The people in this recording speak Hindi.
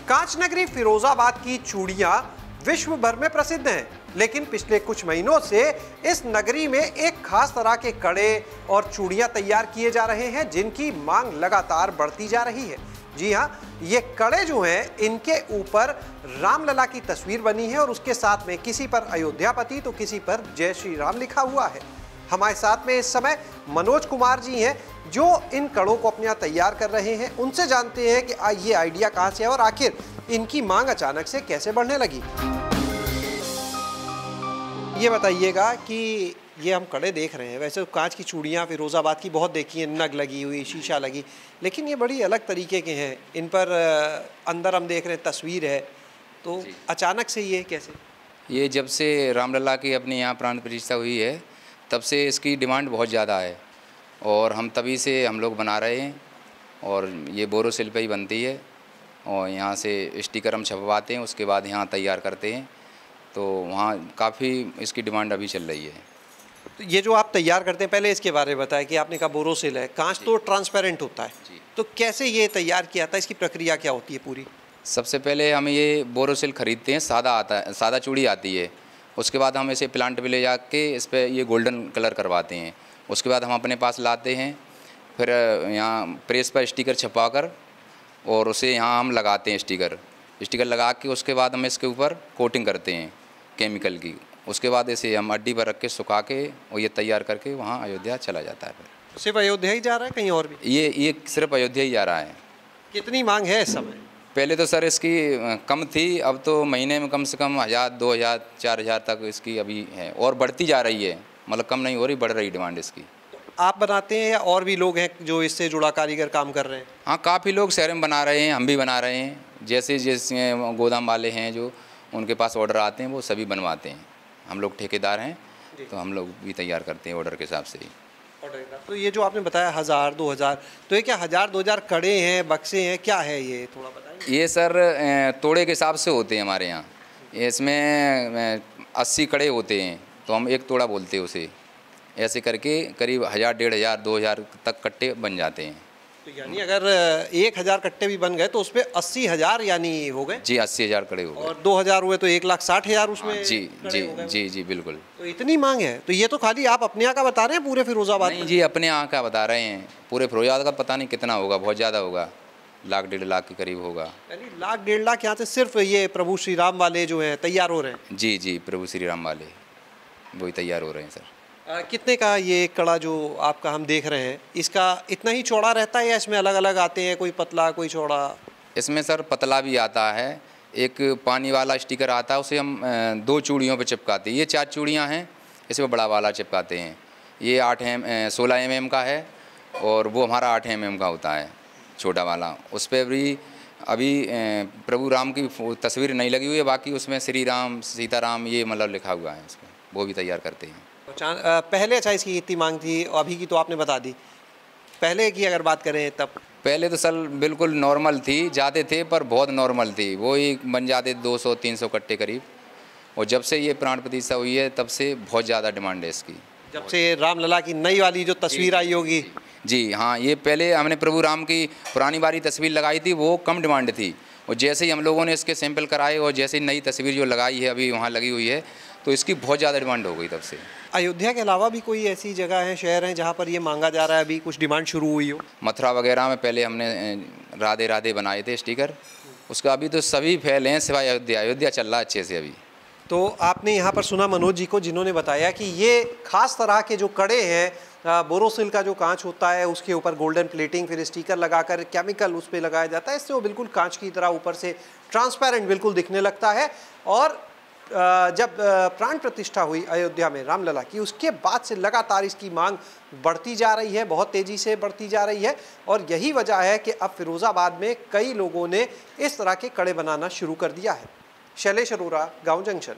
कांच नगरी फिरोजाबाद की चूड़ियां विश्व भर में प्रसिद्ध हैं, लेकिन पिछले कुछ महीनों से इस नगरी में एक खास तरह के कड़े और चूड़ियां तैयार किए जा रहे हैं, जिनकी मांग लगातार बढ़ती जा रही है। जी हाँ, ये कड़े जो हैं, इनके ऊपर रामलला की तस्वीर बनी है और उसके साथ में किसी पर अयोध्यापति तो किसी पर जय श्री राम लिखा हुआ है। हमारे साथ में इस समय मनोज कुमार जी हैं, जो इन कड़ों को अपने यहाँ तैयार कर रहे हैं। उनसे जानते हैं कि ये आइडिया कहाँ से है और आखिर इनकी मांग अचानक से कैसे बढ़ने लगी। ये बताइएगा कि ये हम कड़े देख रहे हैं, वैसे तो कांच की चूड़ियाँ फिरोजाबाद की बहुत देखी हैं, नग लगी हुई, शीशा लगी, लेकिन ये बड़ी अलग तरीके के हैं। इन पर अंदर हम देख रहे हैं तस्वीर है, तो अचानक से ये कैसे? ये जब से रामलला की अपने यहाँ प्राण प्रतिष्ठा हुई है, तब से इसकी डिमांड बहुत ज़्यादा है और हम तभी से हम लोग बना रहे हैं। और ये बोरोसिल पे ही बनती है और यहाँ से स्टिकर हम छपवाते हैं, उसके बाद यहाँ तैयार करते हैं, तो वहाँ काफ़ी इसकी डिमांड अभी चल रही है। तो ये जो आप तैयार करते हैं, पहले इसके बारे में बताया कि आपने कहा बोरोसिल है, कांच तो ट्रांसपेरेंट होता है, तो कैसे ये तैयार किया था, इसकी प्रक्रिया क्या होती है पूरी? सबसे पहले हम ये बोरोसिल ख़रीदते हैं, सादा आता है, सादा चूड़ी आती है। उसके बाद हम इसे प्लांट में ले जाके इस पर ये गोल्डन कलर करवाते हैं। उसके बाद हम अपने पास लाते हैं, फिर यहाँ प्रेस पर स्टिकर छपवाकर और उसे यहाँ हम लगाते हैं स्टिकर लगा के उसके बाद हम इसके ऊपर कोटिंग करते हैं केमिकल की। उसके बाद इसे हम अड्डी पर रख के सुखा के और ये तैयार करके वहाँ अयोध्या चला जाता है। फिर सिर्फ अयोध्या ही जा रहा है, कहीं और भी? ये सिर्फ अयोध्या ही जा रहा है। कितनी मांग है इस समय? पहले तो सर इसकी कम थी, अब तो महीने में कम से कम 1000, 2000, 4000 तक इसकी अभी है और बढ़ती जा रही है, मतलब कम नहीं हो रही, बढ़ रही डिमांड इसकी। आप बनाते हैं या और भी लोग हैं जो इससे जुड़ा कारीगर काम कर रहे हैं? हाँ, काफ़ी लोग शहर में बना रहे हैं, हम भी बना रहे हैं। जैसे गोदाम वाले हैं जो उनके पास ऑर्डर आते हैं वो सभी बनवाते हैं। हम लोग ठेकेदार हैं, तो हम लोग भी तैयार करते हैं ऑर्डर के हिसाब से ही। तो ये जो आपने बताया 1000, 2000, तो ये क्या 1000, 2000 कड़े हैं, बक्से हैं, क्या है ये, थोड़ा बताइए। ये सर तोड़े के हिसाब से होते हैं हमारे यहाँ। इसमें 80 कड़े होते हैं, तो हम एक तोड़ा बोलते हैं उसे। ऐसे करके करीब 1000, 1500, 2000 तक कट्टे बन जाते हैं। तो यानी अगर 1000 कट्टे भी बन गए तो उस पर 80,000 यानी हो गए? जी, 80,000 कड़े हो गए। और 2000 हुए तो 1,60,000 उसमें? जी जी जी जी बिल्कुल। तो इतनी मांग है, तो ये तो खाली आप अपने यहाँ का बता रहे हैं पूरे फिरोजाबाद? नहीं जी, अपने यहाँ का बता रहे हैं। पूरे फिरोजाबाद का पता नहीं कितना होगा, बहुत ज़्यादा होगा, 1,00,000, 1.5 लाख के करीब होगा। यानी 1,00,000, 1.5 लाख यहाँ से सिर्फ ये प्रभु श्री राम वाले जो हैं तैयार हो रहे हैं? जी जी, प्रभु श्री राम वाले वही तैयार हो रहे हैं सर। कितने का ये कड़ा जो आपका हम देख रहे हैं, इसका इतना ही चौड़ा रहता है या इसमें अलग अलग आते हैं, कोई पतला कोई चौड़ा? इसमें सर पतला भी आता है, एक पानी वाला स्टिकर आता है, उसे हम 2 चूड़ियों पे चिपकाते हैं। ये 4 चूड़ियाँ हैं, इसमें बड़ा वाला चिपकाते हैं। ये 16 mm का है और वो हमारा 8 mm का होता है छोटा वाला। उस पर भी अभी प्रभु राम की तस्वीर नहीं लगी हुई है, बाकी उसमें श्री राम, सीताराम ये मतलब लिखा हुआ है इसमें, वो भी तैयार करते हैं। पहले अच्छा इसकी कितनी मांग थी, अभी की तो आपने बता दी, पहले की अगर बात करें तब? पहले तो सर बिल्कुल नॉर्मल थी, जाते थे पर बहुत नॉर्मल थी, वो ही बन जाते 200-300 कट्टे करीब। और जब से ये प्राण प्रतिष्ठा हुई है तब से बहुत ज़्यादा डिमांड है इसकी। जब से रामलला की नई वाली जो तस्वीर आई होगी? जी हाँ, ये पहले हमने प्रभु राम की पुरानी वाली तस्वीर लगाई थी, वो कम डिमांड थी, और जैसे ही हम लोगों ने इसके सैंपल कराए और जैसे ही नई तस्वीर जो लगाई है अभी वहाँ लगी हुई है, तो इसकी बहुत ज़्यादा डिमांड हो गई तब से। अयोध्या के अलावा भी कोई ऐसी जगह है, शहर हैं जहाँ पर ये मांगा जा रहा है, अभी कुछ डिमांड शुरू हुई हो? मथुरा वगैरह में पहले हमने राधे राधे बनाए थे स्टिकर, उसका अभी तो सभी फैले हैं सिवाय अयोध्या चल रहा है अच्छे से अभी। तो आपने यहाँ पर सुना मनोज जी को, जिन्होंने बताया कि ये खास तरह के जो कड़े हैं, बोरोसिल का जो कांच होता है उसके ऊपर गोल्डन प्लेटिंग, फिर स्टिकर लगाकर केमिकल उस पर लगाया जाता है, इससे वो बिल्कुल कांच की तरह ऊपर से ट्रांसपेरेंट बिल्कुल दिखने लगता है। और जब प्राण प्रतिष्ठा हुई अयोध्या में रामलला की, उसके बाद से लगातार इसकी मांग बढ़ती जा रही है, बहुत तेज़ी से बढ़ती जा रही है, और यही वजह है कि अब फिरोज़ाबाद में कई लोगों ने इस तरह के कड़े बनाना शुरू कर दिया है। शैलेश अरोरा, गाँव जंक्शन।